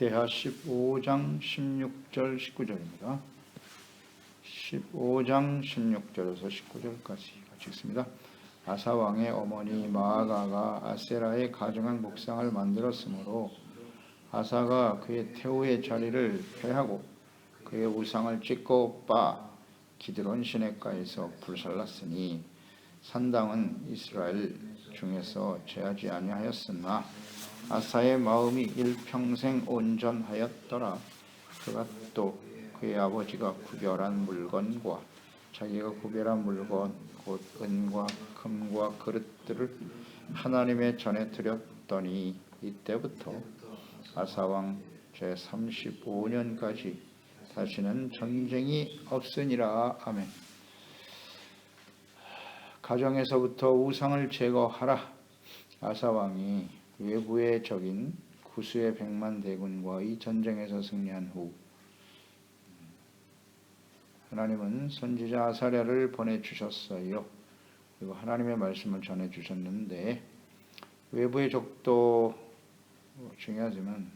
역대하 15장 16절 19절입니다. 15장 16절에서 19절까지 같이 읽습니다. 아사 왕의 어머니 마아가가 아세라의 가증한 목상을 만들었으므로 아사가 그의 태우의 자리를 폐하고 그의 우상을 찢고 빠 기드론 시냇가에서 불살랐으니 산당은 이스라엘 중에서 제하지 아니하였으나 아사의 마음이 일평생 온전하였더라. 그가 또 그의 아버지가 구별한 물건과 자기가 구별한 물건 곧 은과 금과 그릇들을 하나님의 전에 드렸더니 이때부터 아사왕 제35년까지 다시는 전쟁이 없으니라. 아멘. 가정에서부터 우상을 제거하라. 아사왕이 외부의 적인 구스의 100만 대군과 이 전쟁에서 승리한 후 하나님은 선지자 아사랴를 보내주셨어요. 그리고 하나님의 말씀을 전해주셨는데 외부의 적도 중요하지만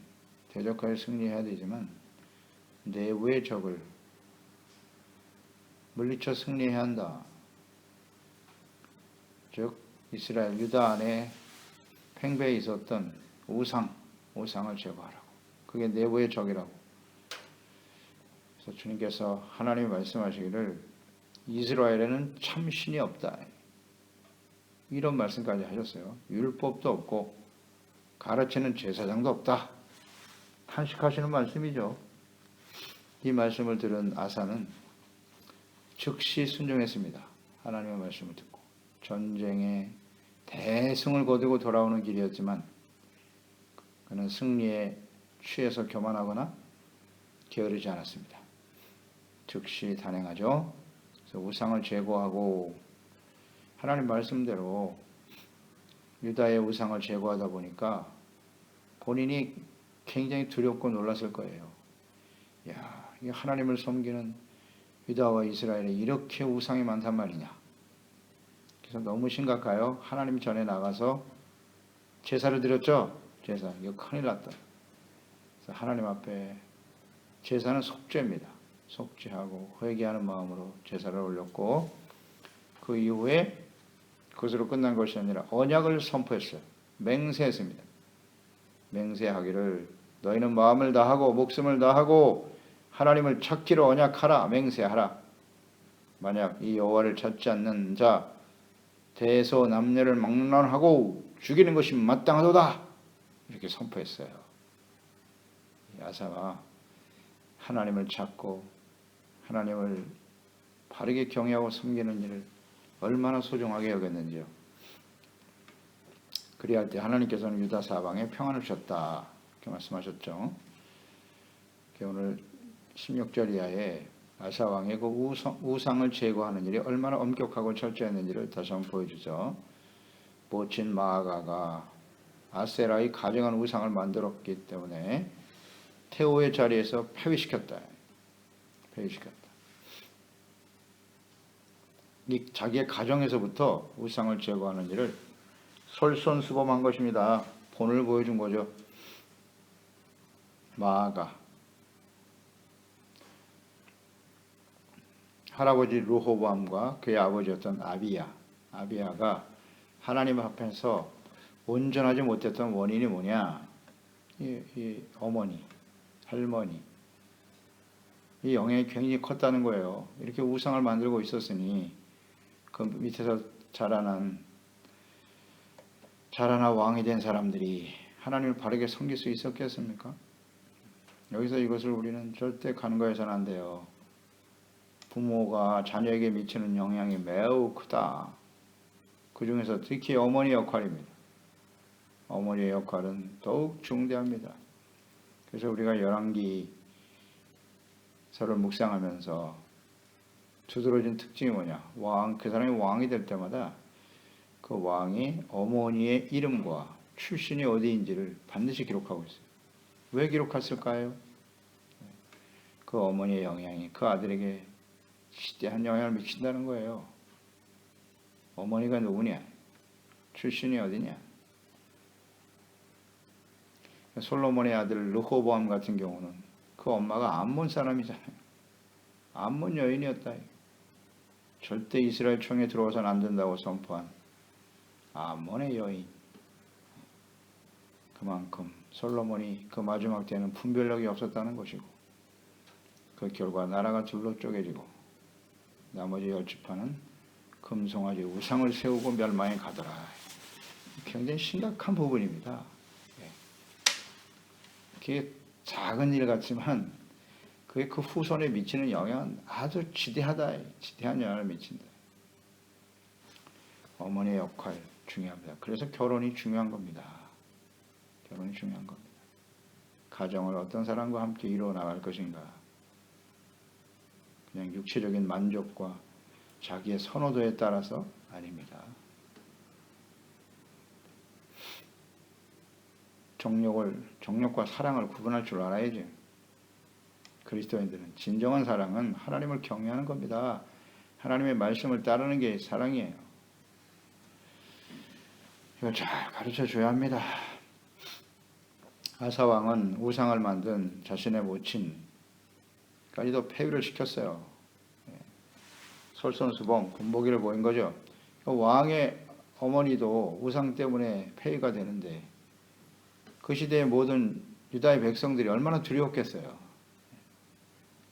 대적하여 승리해야 되지만 내부의 적을 물리쳐 승리해야 한다. 즉 이스라엘 유다 안에 팽배해 있었던 우상을 제거하라고. 그게 내부의 적이라고. 그래서 주님께서 하나님이 말씀하시기를 이스라엘에는 참 신이 없다. 이런 말씀까지 하셨어요. 율법도 없고 가르치는 제사장도 없다. 탄식하시는 말씀이죠. 이 말씀을 들은 아사는 즉시 순종했습니다. 하나님의 말씀을 듣고 전쟁에 대승을 거두고 돌아오는 길이었지만 그는 승리에 취해서 교만하거나 게으르지 않았습니다. 즉시 단행하죠. 그래서 우상을 제거하고 하나님 말씀대로 유다의 우상을 제거하다 보니까 본인이 굉장히 두렵고 놀랐을 거예요. 야, 이 하나님을 섬기는 유다와 이스라엘에 이렇게 우상이 많단 말이냐. 그래서 너무 심각해요. 하나님 전에 나가서 제사를 드렸죠. 제사. 이거 큰일 났다. 그래서 하나님 앞에 제사는 속죄입니다. 속죄하고 회개하는 마음으로 제사를 올렸고 그 이후에 그것으로 끝난 것이 아니라 언약을 선포했어요. 맹세했습니다. 맹세하기를 너희는 마음을 다하고 목숨을 다하고 하나님을 찾기로 언약하라. 맹세하라. 만약 이 여호와를 찾지 않는 자 대소 남녀를 막론하고 죽이는 것이 마땅하도다. 이렇게 선포했어요. 아사가 하나님을 찾고 하나님을 바르게 경외하고 섬기는 일을 얼마나 소중하게 여겼는지요. 그리할 때 하나님께서는 유다 사방에 평안을 주셨다. 이렇게 말씀하셨죠. 오늘 16절 이하에 아사 왕의 그 우상을 제거하는 일이 얼마나 엄격하고 철저했는지를 다시 한번 보여주죠. 모친 마아가가 아세라의 가증한 우상을 만들었기 때문에 태호의 자리에서 폐위시켰다. 이 자기의 가정에서부터 우상을 제거하는 일을 솔선수범한 것입니다. 본을 보여준 거죠. 마아가 할아버지 르호보암과 그의 아버지였던 아비야가 하나님 앞에서 온전하지 못했던 원인이 뭐냐? 이 어머니, 할머니 이 영향이 굉장히 컸다는 거예요. 이렇게 우상을 만들고 있었으니 그 밑에서 자라나 왕이 된 사람들이 하나님을 바르게 섬길 수 있었겠습니까? 여기서 이것을 우리는 절대 간과해서는 안 돼요. 부모가 자녀에게 미치는 영향이 매우 크다. 그 중에서 특히 어머니 역할입니다. 어머니의 역할은 더욱 중대합니다. 그래서 우리가 열왕기서를 묵상하면서 두드러진 특징이 뭐냐? 그 사람이 왕이 될 때마다 그 왕이 어머니의 이름과 출신이 어디인지를 반드시 기록하고 있어요. 왜 기록했을까요? 그 어머니의 영향이 그 아들에게 시대한 영향을 미친다는 거예요. 어머니가 누구냐? 출신이 어디냐? 솔로몬의 아들 르호보암 같은 경우는 그 엄마가 암몬 사람이잖아요. 암몬 여인이었다. 절대 이스라엘 총에 들어와서는 안 된다고 선포한 암몬의 여인. 그만큼 솔로몬이 그 마지막 때는 분별력이 없었다는 것이고, 그 결과 나라가 둘로 쪼개지고 나머지 10지파는 금송아지 우상을 세우고 멸망에 가더라. 굉장히 심각한 부분입니다. 그게 작은 일 같지만 그게 그 후손에 미치는 영향은 아주 지대한 영향을 미친다. 어머니의 역할 중요합니다. 그래서 결혼이 중요한 겁니다. 결혼이 중요한 겁니다. 가정을 어떤 사람과 함께 이루어 나갈 것인가. 그냥 육체적인 만족과 자기의 선호도에 따라서 아닙니다. 정욕과 사랑을 구분할 줄 알아야지. 그리스도인들은 진정한 사랑은 하나님을 경외하는 겁니다. 하나님의 말씀을 따르는 게 사랑이에요. 이걸 잘 가르쳐 줘야 합니다. 아사 왕은 우상을 만든 자신의 모친까지도 폐위를 시켰어요. 솔선수범, 군복이를 보인 거죠. 왕의 어머니도 우상 때문에 폐위가 되는데 그 시대의 모든 유다의 백성들이 얼마나 두려웠겠어요.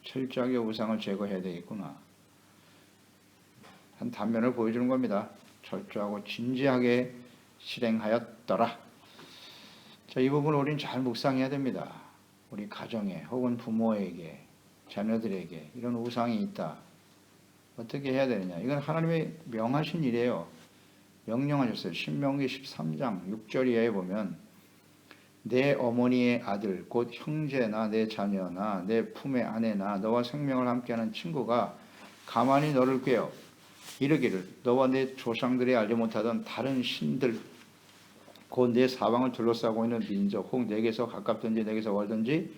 철저하게 우상을 제거해야 되겠구나. 한 단면을 보여주는 겁니다. 철저하고 진지하게 실행하였더라. 자, 이 부분을 우리는 잘 묵상해야 됩니다. 우리 가정에 혹은 부모에게, 자녀들에게 이런 우상이 있다. 어떻게 해야 되느냐. 이건 하나님의 명하신 일이에요. 명령하셨어요. 신명기 13장 6절 이하에 보면 내 어머니의 아들 곧 형제나 내 자녀나 내 품의 아내나 너와 생명을 함께하는 친구가 가만히 너를 꾀어 이르기를 너와 내 조상들이 알지 못하던 다른 신들 곧 내 사방을 둘러싸고 있는 민족 혹 내게서 가깝든지 내게서 멀든지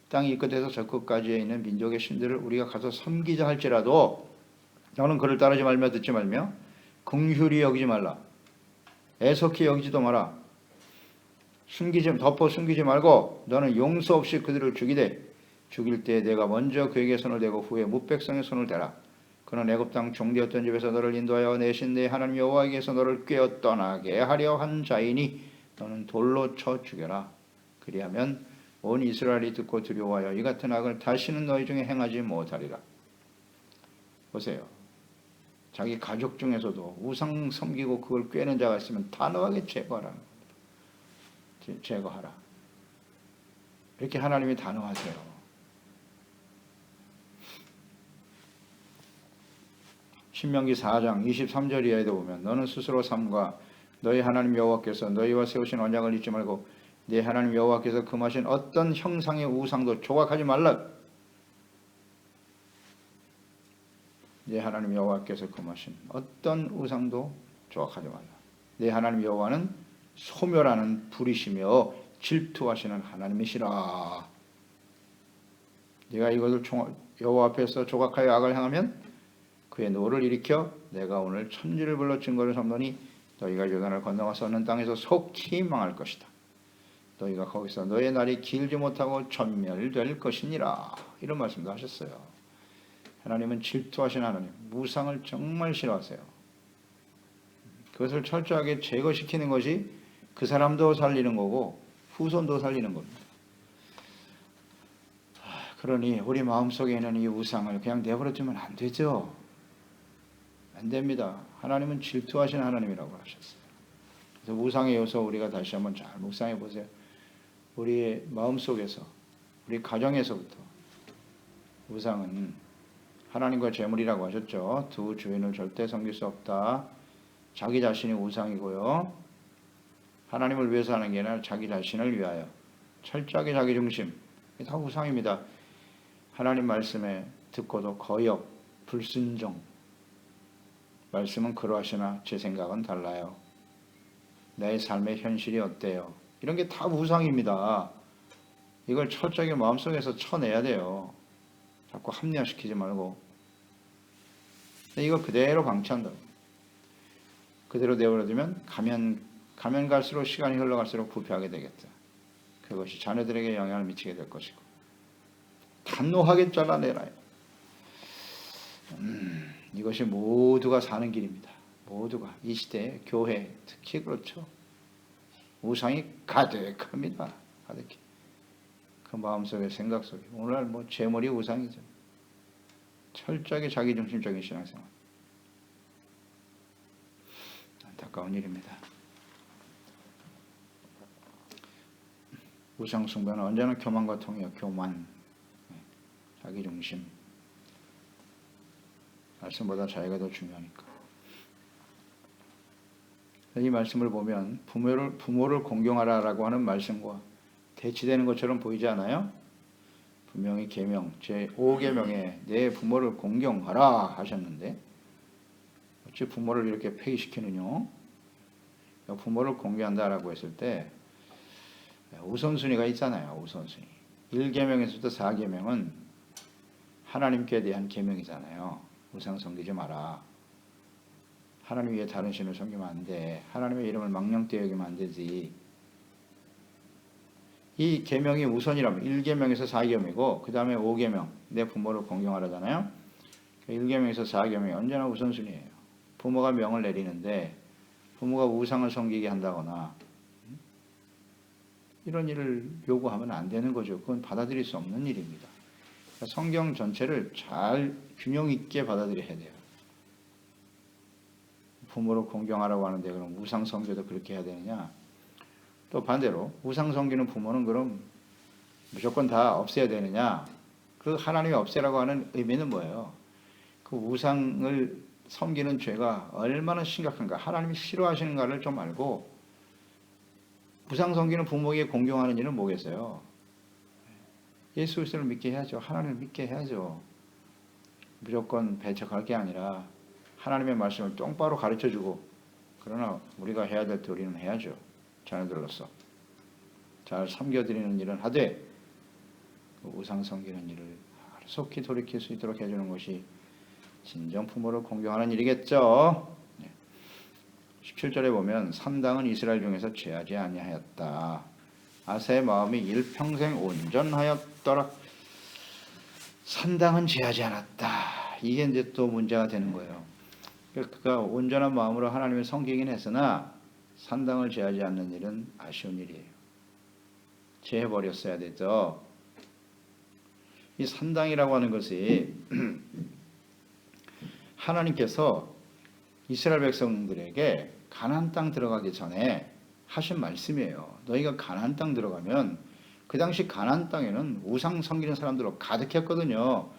땅 이 끝에서 저 끝까지에 있는 민족의 신들을 우리가 가서 섬기자 할지라도 너는 그를 따르지 말며 듣지 말며 긍휼히 여기지 말라. 애석히 여기지도 마라. 덮어 숨기지 말고 너는 용서 없이 그들을 죽이되 죽일 때 내가 먼저 그에게 손을 대고 후에 뭇백성의 손을 대라. 그는 애굽 땅 종되었던 집에서 너를 인도하여 내신 내 하나님 여호와에게서 너를 꿰어 떠나게 하려 한 자이니 너는 돌로 쳐 죽여라. 그리하면 온 이스라엘이 듣고 두려워하여 이 같은 악을 다시는 너희 중에 행하지 못하리라. 보세요. 자기 가족 중에서도 우상 섬기고 그걸 꿰는 자가 있으면 단호하게 제거하라. 이렇게 하나님이 단호하세요. 신명기 4장 23절 이하에도 보면 너는 스스로 삼가 너희 하나님 여호와께서 너희와 세우신 언약을 잊지 말고 네 하나님 여호와께서 금하신 어떤 형상의 우상도 조각하지 말라. 네 하나님 여호와께서 금하신 어떤 우상도 조각하지 말라. 네 하나님 여호와는 소멸하는 불이시며 질투하시는 하나님이시라. 네가 이것을 여호와 앞에서 조각하여 악을 행하면 그의 노를 일으켜 내가 오늘 천지를 불러 증거를 삼노니 너희가 요단을 건너가서 얻는 땅에서 속히 망할 것이다. 너희가 거기서 너의 날이 길지 못하고 전멸될 것이니라. 이런 말씀도 하셨어요. 하나님은 질투하신 하나님, 우상을 정말 싫어하세요. 그것을 철저하게 제거시키는 것이 그 사람도 살리는 거고 후손도 살리는 겁니다. 그러니 우리 마음속에 있는 이 우상을 그냥 내버려두면 안 되죠. 안 됩니다. 하나님은 질투하신 하나님이라고 하셨어요. 그래서 우상의 요소 우리가 다시 한번 잘 묵상해 보세요. 우리의 마음속에서, 우리 가정에서부터 우상은 하나님과 재물이라고 하셨죠. 두 주인을 절대 섬길 수 없다. 자기 자신이 우상이고요. 하나님을 위해서 하는 게 아니라 자기 자신을 위하여 철저하게 자기 중심. 이게 다 우상입니다. 하나님 말씀에 듣고도 거역, 불순종. 말씀은 그러하시나 제 생각은 달라요. 내 삶의 현실이 어때요? 이런 게 다 우상입니다. 이걸 철저하게 마음속에서 쳐내야 돼요. 자꾸 합리화시키지 말고. 이거 그대로 방치한다고. 그대로 내버려두면 가면 갈수록 시간이 흘러갈수록 부패하게 되겠다. 그것이 자녀들에게 영향을 미치게 될 것이고 단호하게 잘라내라. 이것이 모두가 사는 길입니다. 모두가 이 시대에 교회 특히 그렇죠. 우상이 가득합니다. 가득해. 그 마음속에 생각 속에 오늘날 뭐 재물이 우상이죠. 철저하게 자기중심적인 신앙생활. 안타까운 일입니다. 우상 숭배는 언제나 교만과 통이요. 교만, 자기중심. 말씀보다 자기가 더 중요하니까. 이 말씀을 보면 부모를 공경하라라고 하는 말씀과 대치되는 것처럼 보이지 않아요? 분명히 계명 제5계명에 내 부모를 공경하라 하셨는데 어찌 부모를 이렇게 폐기시키느냐? 부모를 공경한다라고 했을 때 우선순위가 있잖아요. 우선순위. 1계명에서부터 4계명은 하나님께 대한 계명이잖아요. 우상 섬기지 마라. 하나님 위에 다른 신을 섬기면 안 돼. 하나님의 이름을 망령되이 여기면 안 되지. 이 계명이 우선이라면 1계명에서 4계명이고 그 다음에 5계명 내 부모를 공경하라잖아요. 1계명에서 4계명이 언제나 우선순위예요. 부모가 명을 내리는데 부모가 우상을 섬기게 한다거나 이런 일을 요구하면 안 되는 거죠. 그건 받아들일 수 없는 일입니다. 그러니까 성경 전체를 잘 균형 있게 받아들여야 돼요. 부모를 공경하라고 하는데 그럼 우상 섬기도 그렇게 해야 되느냐? 또 반대로 우상 섬기는 부모는 그럼 무조건 다 없애야 되느냐? 그 하나님이 없애라고 하는 의미는 뭐예요? 그 우상을 섬기는 죄가 얼마나 심각한가, 하나님이 싫어하시는가를 좀 알고 우상 섬기는 부모에게 공경하는 일은 뭐겠어요? 예수 그리스도를 믿게 해야죠. 하나님을 믿게 해야죠. 무조건 배척할 게 아니라 하나님의 말씀을 똑바로 가르쳐주고 그러나 우리가 해야 될 도리는 해야죠. 자녀들로서 잘 섬겨드리는 일은 하되 우상 섬기는 일을 속히 돌이킬 수 있도록 해주는 것이 진정 부모를 공경하는 일이겠죠. 17절에 보면 산당은 이스라엘 중에서 죄하지 아니하였다. 아사의 마음이 일평생 온전하였더라. 산당은 죄하지 않았다. 이게 이제 또 문제가 되는 거예요. 그가 온전한 마음으로 하나님을 섬기긴 했으나 산당을 죄하지 않는 일은 아쉬운 일이에요. 죄해버렸어야 되죠. 이 산당이라고 하는 것이 하나님께서 이스라엘 백성들에게 가나안 땅 들어가기 전에 하신 말씀이에요. 너희가 가나안 땅 들어가면 그 당시 가나안 땅에는 우상 섬기는 사람들로 가득했거든요.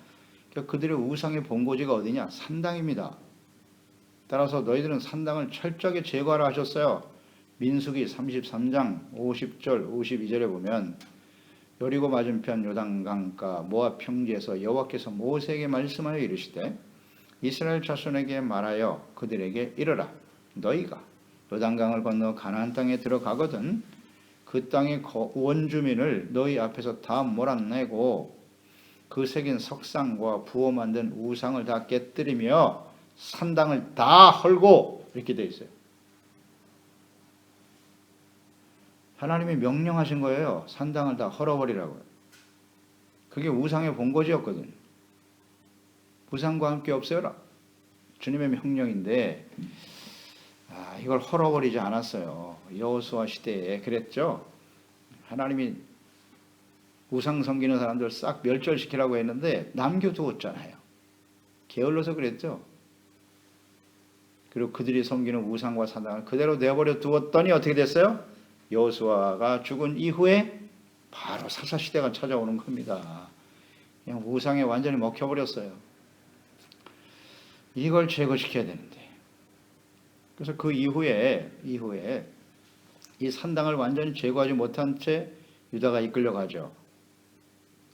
그러니까 그들의 우상의 본고지가 어디냐? 산당입니다. 따라서 너희들은 산당을 철저하게 제거하라 하셨어요. 민수기 33장 50절 52절에 보면 여리고 맞은편 요단강가 모압 평지에서 여호와께서 모세에게 말씀하여 이르시되 이스라엘 자손에게 말하여 그들에게 이르라. 너희가 요단강을 건너 가나안 땅에 들어가거든 그 땅의 원주민을 너희 앞에서 다 몰아내고 그 새긴 석상과 부어 만든 우상을 다 깨뜨리며 산당을 다 헐고 이렇게 되어 있어요. 하나님이 명령하신 거예요. 산당을 다 헐어버리라고요. 그게 우상의 본거지였거든요. 우상과 함께 없애라. 주님의 명령인데 이걸 헐어버리지 않았어요. 여호수아 시대에 그랬죠. 하나님이 우상 섬기는 사람들 싹 멸절시키라고 했는데 남겨두었잖아요. 게을러서 그랬죠. 그리고 그들이 섬기는 우상과 산당을 그대로 내버려 두었더니 어떻게 됐어요? 여호수아가 죽은 이후에 바로 사사시대가 찾아오는 겁니다. 그냥 우상에 완전히 먹혀버렸어요. 이걸 제거시켜야 되는데 그래서 그 이후에 이 산당을 완전히 제거하지 못한 채 유다가 이끌려가죠.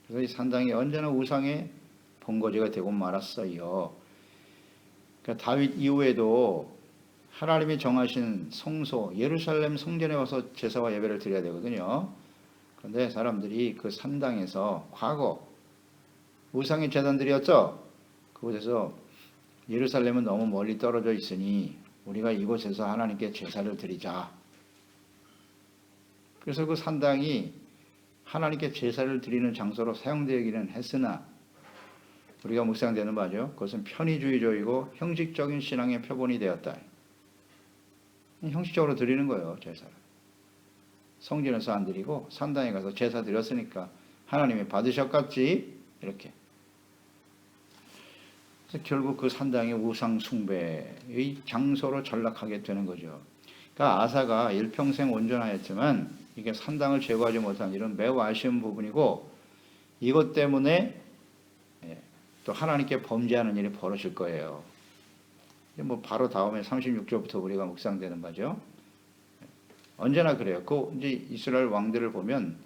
그래서 이 산당이 언제나 우상의 본거지가 되고 말았어요. 그러니까 다윗 이후에도 하나님이 정하신 성소 예루살렘 성전에 와서 제사와 예배를 드려야 되거든요. 그런데 사람들이 그 산당에서 과거 우상의 제단들이었죠. 그곳에서 예루살렘은 너무 멀리 떨어져 있으니 우리가 이곳에서 하나님께 제사를 드리자. 그래서 그 산당이 하나님께 제사를 드리는 장소로 사용되기는 했으나 우리가 묵상되는 바죠. 그것은 편의주의적이고 형식적인 신앙의 표본이 되었다. 형식적으로 드리는 거예요, 제사를. 성전에서 안 드리고 산당에 가서 제사 드렸으니까 하나님이 받으셨겠지, 이렇게. 그래서 결국 그 산당이 우상 숭배의 장소로 전락하게 되는 거죠. 그러니까 아사가 일평생 온전하였지만 이게 산당을 제거하지 못한 일은 매우 아쉬운 부분이고, 이것 때문에 또 하나님께 범죄하는 일이 벌어질 거예요. 뭐 바로 다음에 36절부터 우리가 묵상되는 바죠. 언제나 그래요. 그 이제 이스라엘 왕들을 보면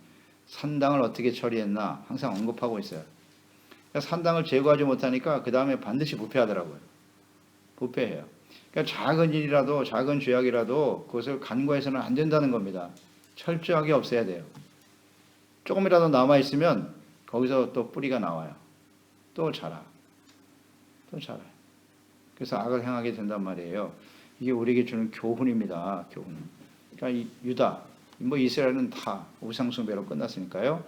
산당을 어떻게 처리했나 항상 언급하고 있어요. 그러니까 산당을 제거하지 못하니까 그 다음에 반드시 부패하더라고요. 부패해요. 그러니까 작은 일이라도 작은 죄악이라도 그것을 간과해서는 안 된다는 겁니다. 철저하게 없애야 돼요. 조금이라도 남아 있으면 거기서 또 뿌리가 나와요. 또 자라. 또 자라요. 그래서 악을 행하게 된단 말이에요. 이게 우리에게 주는 교훈입니다. 교훈. 그러니까 이 유다, 뭐 이스라엘은 다 우상숭배로 끝났으니까요.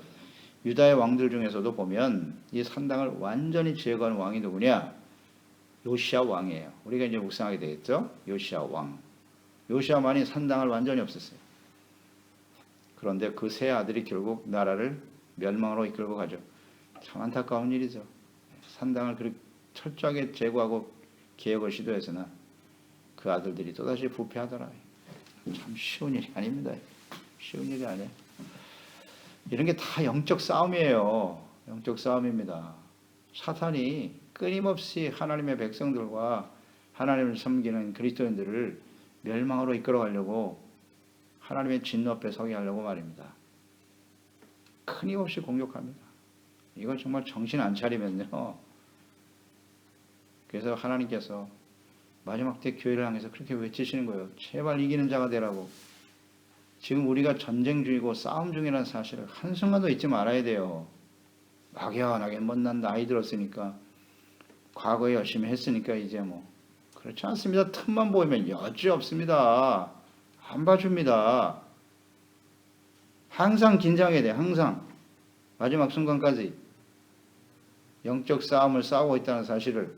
유다의 왕들 중에서도 보면 이 산당을 완전히 제거한 왕이 누구냐? 요시야 왕이에요. 우리가 이제 묵상하게 되겠죠? 요시야 왕. 요시야만이 산당을 완전히 없앴어요. 그런데 그 세 아들이 결국 나라를 멸망으로 이끌고 가죠. 참 안타까운 일이죠. 산당을 그렇게 철저하게 제거하고 개혁을 시도해서는 그 아들들이 또다시 부패하더라. 참 쉬운 일이 아닙니다. 쉬운 일이 아니에요. 이런 게 다 영적 싸움이에요. 영적 싸움입니다. 사탄이 끊임없이 하나님의 백성들과 하나님을 섬기는 그리스도인들을 멸망으로 이끌어가려고 하나님의 진노 앞에 서게 하려고 말입니다. 끊임없이 공격합니다. 이건 정말 정신 안 차리면요. 그래서 하나님께서 마지막 때 교회를 향해서 그렇게 외치시는 거예요. 제발 이기는 자가 되라고. 지금 우리가 전쟁 중이고 싸움 중이라는 사실을 한순간도 잊지 말아야 돼요. 막연하게 난 나이 들었으니까 과거에 열심히 했으니까 이제 뭐 그렇지 않습니다. 틈만 보이면 여지 없습니다. 안 봐줍니다. 항상 긴장해야 돼요. 항상 마지막 순간까지 영적 싸움을 싸우고 있다는 사실을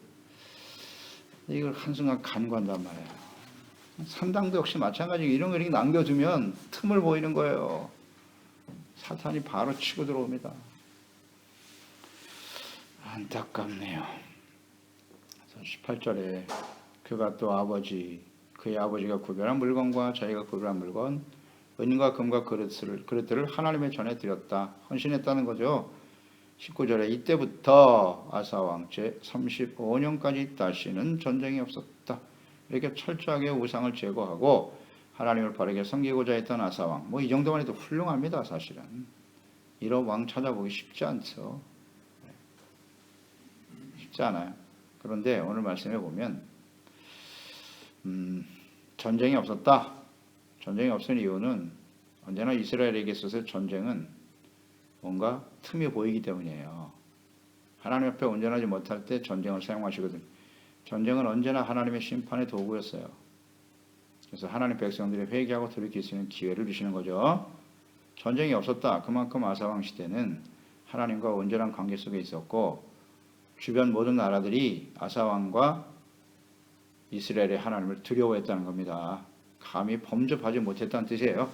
이걸 한순간 간과한단 말이에요. 산당도 역시 마찬가지로 이런 거 이렇게 남겨두면 틈을 보이는 거예요. 사탄이 바로 치고 들어옵니다. 안타깝네요. 18절에 그가 또 그의 아버지가 구별한 물건과 자기가 구별한 물건, 은과 금과 그릇들을 하나님의 전에 드렸다. 헌신했다는 거죠. 19절에 이때부터 아사왕 제35년까지 다시는 전쟁이 없었다. 이렇게 철저하게 우상을 제거하고 하나님을 바르게 섬기고자 했던 아사왕. 뭐 이 정도만 해도 훌륭합니다. 사실은. 이런 왕 찾아보기 쉽지 않죠. 쉽지 않아요. 그런데 오늘 말씀해 보면 전쟁이 없었다. 전쟁이 없은 이유는 언제나 이스라엘에게 있어서 전쟁은 뭔가 틈이 보이기 때문이에요. 하나님 앞에 온전하지 못할 때 전쟁을 사용하시거든요. 전쟁은 언제나 하나님의 심판의 도구였어요. 그래서 하나님 백성들이 회개하고 돌이킬 수 있는 기회를 주시는 거죠. 전쟁이 없었다. 그만큼 아사왕 시대는 하나님과 온전한 관계 속에 있었고 주변 모든 나라들이 아사왕과 이스라엘의 하나님을 두려워했다는 겁니다. 감히 범접하지 못했다는 뜻이에요.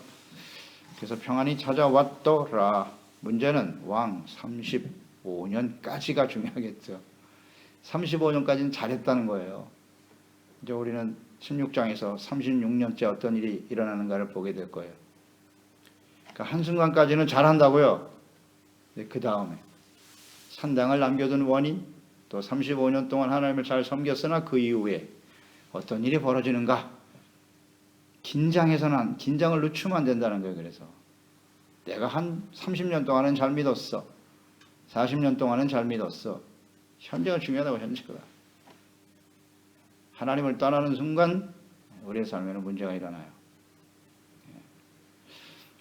그래서 평안이 찾아왔더라. 문제는 왕 35년까지가 중요하겠죠. 35년까지는 잘했다는 거예요. 이제 우리는 16장에서 36년째 어떤 일이 일어나는가를 보게 될 거예요. 그러니까 한순간까지는 잘한다고요. 그 다음에 산당을 남겨둔 원인, 또 35년 동안 하나님을 잘 섬겼으나 그 이후에 어떤 일이 벌어지는가? 긴장을 늦추면 안 된다는 거예요. 그래서 내가 한 30년 동안은 잘 믿었어. 40년 동안은 잘 믿었어. 현재가 중요하다고. 현재가. 하나님을 떠나는 순간 우리의 삶에는 문제가 일어나요.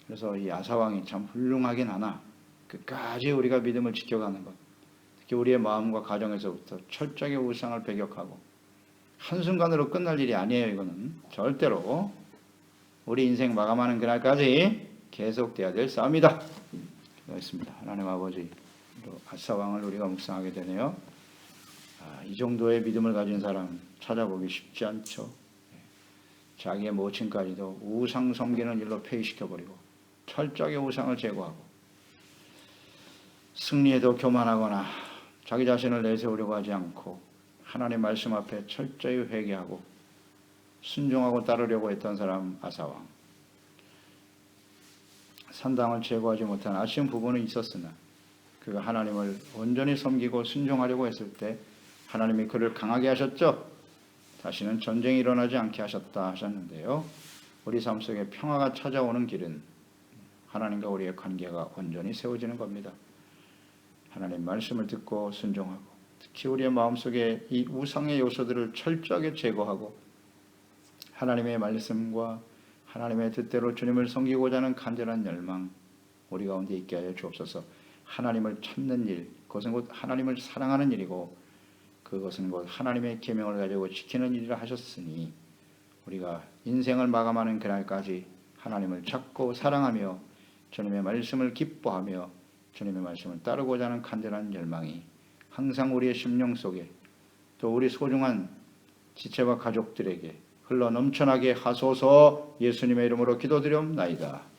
그래서 이 아사왕이 참 훌륭하긴 하나 끝까지 우리가 믿음을 지켜가는 것, 특히 우리의 마음과 가정에서부터 철저하게 우상을 배격하고 한순간으로 끝날 일이 아니에요. 이거는 절대로 우리 인생 마감하는 그날까지 계속돼야 될 싸움이다. 기도했습니다. 하나님 아버지, 또 아사 왕을 우리가 묵상하게 되네요. 이 정도의 믿음을 가진 사람 찾아보기 쉽지 않죠. 자기의 모친까지도 우상 섬기는 일로 폐위시켜버리고 철저하게 우상을 제거하고 승리에도 교만하거나 자기 자신을 내세우려고 하지 않고 하나님 말씀 앞에 철저히 회개하고 순종하고 따르려고 했던 사람 아사왕. 산당을 제거하지 못한 아쉬운 부분은 있었으나 그가 하나님을 온전히 섬기고 순종하려고 했을 때 하나님이 그를 강하게 하셨죠. 다시는 전쟁이 일어나지 않게 하셨다 하셨는데요. 우리 삶 속에 평화가 찾아오는 길은 하나님과 우리의 관계가 온전히 세워지는 겁니다. 하나님 말씀을 듣고 순종하고 특히 우리의 마음속에 이 우상의 요소들을 철저하게 제거하고 하나님의 말씀과 하나님의 뜻대로 주님을 섬기고자 하는 간절한 열망 우리 가운데 있게 하여 주옵소서. 하나님을 찾는 일, 그것은 곧 하나님을 사랑하는 일이고 그것은 곧 하나님의 계명을 가지고 지키는 일이라 하셨으니 우리가 인생을 마감하는 그날까지 하나님을 찾고 사랑하며 주님의 말씀을 기뻐하며 주님의 말씀을 따르고자 하는 간절한 열망이 항상 우리의 심령 속에 또 우리 소중한 지체와 가족들에게 흘러 넘쳐나게 하소서. 예수님의 이름으로 기도드리옵나이다.